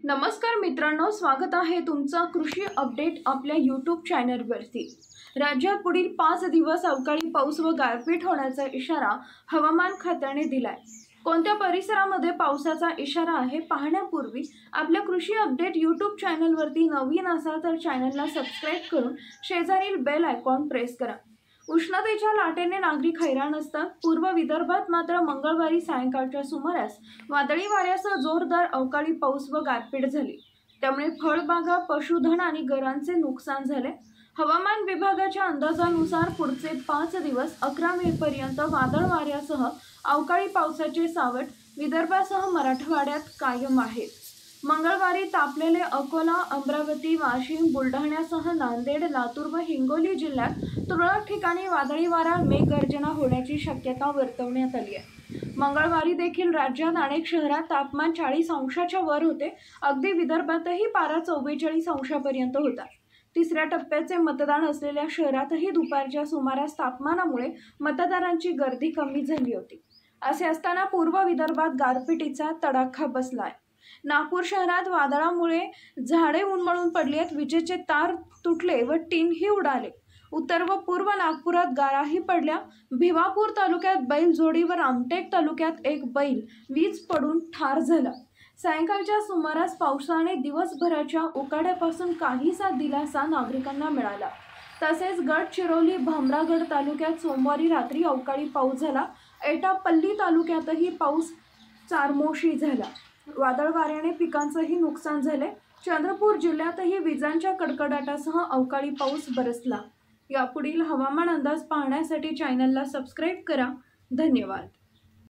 नमस्कार मित्रांनो, स्वागत आहे तुमचं कृषी अपडेट आपल्या यूट्यूब चॅनलवरती। राज्यात पुढील 5 दिवस अवकाळी पाऊस व गारपीट होण्याचा इशारा हवामान खात्याने दिलाय। कोणत्या परिसरामध्ये पावसाचा इशारा आहे पाहण्यापूर्वी आपल्या कृषी अपडेट यूट्यूब चॅनलवरती नवीन असाल तर चॅनलला सबस्क्राइब करून शेजारील बेल आयकॉन प्रेस करा। उष्णतेच्या लाटेने नागरिक हैराण असतात। पूर्व विदर्भात मात्र मंगळवारी सायंकाळच्या सुमारास वादळी वाऱ्यासह जोरदार अवकाळी पाऊस व गारपीट झाली। त्यामुळे फळबागा, पशुधन आणि घरांचे नुकसान झाले। हवामान विभागाच्या अंदाजानुसार पुढचे 5 दिवस 11 मे पर्यंत वादळ वाऱ्यासह अवकाळी पावसाचे सावट विदर्भासह मराठवाड्यात कायम आहे। मंगळवारी तापलेले अकोला, अमरावती, वाशिम, बुलढाण्यासह नांदेड, लातूर व हिंगोली जिल्ह्यात तुरळक ठिकाणी वादळी वारा, मेघगर्जना होण्याची शक्यता वर्तवण्यात आली आहे। मंगळवारी देखील राज्यात अनेक शहरात तापमान 40 अंशाच्या वर होते। अगदी विदर्भातही पारा 44 अंशापर्यंत होता। तिसऱ्या टप्प्याचे मतदान असलेल्या शहरातही दुपारच्या सुमारास तापमानामुळे मतदारांची गर्दी कमी झाली होती। असे असताना पूर्व विदर्भात गारपिटीचा तडाखा बसलाय। नागपूर शहरात वादळामुळे झाडे उन्मळून पडली आहेत, विजेचे तार तुटले व टीनही उडाले। उत्तर व पूर्व नागपुरात गाराही पडल्या। भिवापूर तालुक्यात बैलजोडी व रामटेक तालुक्यात एक बैल वीज पडून ठार झाला। सायंकाळच्या सुमारास पावसाने दिवसभराच्या उकाड्यापासून काहीसा दिलासा नागरिकांना मिळाला। तसेच गडचिरोली, भामरागड तालुक्यात सोमवारी रात्री अवकाळी पाऊस झाला। एटापल्ली तालुक्यातही पाऊस चारमोशी झाला। वादळ वाऱ्याने पिकांचेही नुकसान झाले। चंद्रपूर जिल्ह्यातही विजांच्या कडकडाटासह अवकाळी पाऊस बरसला। यापुढील हवामान अंदाज पाहण्यासाठी चॅनलला सबस्क्राइब करा। धन्यवाद।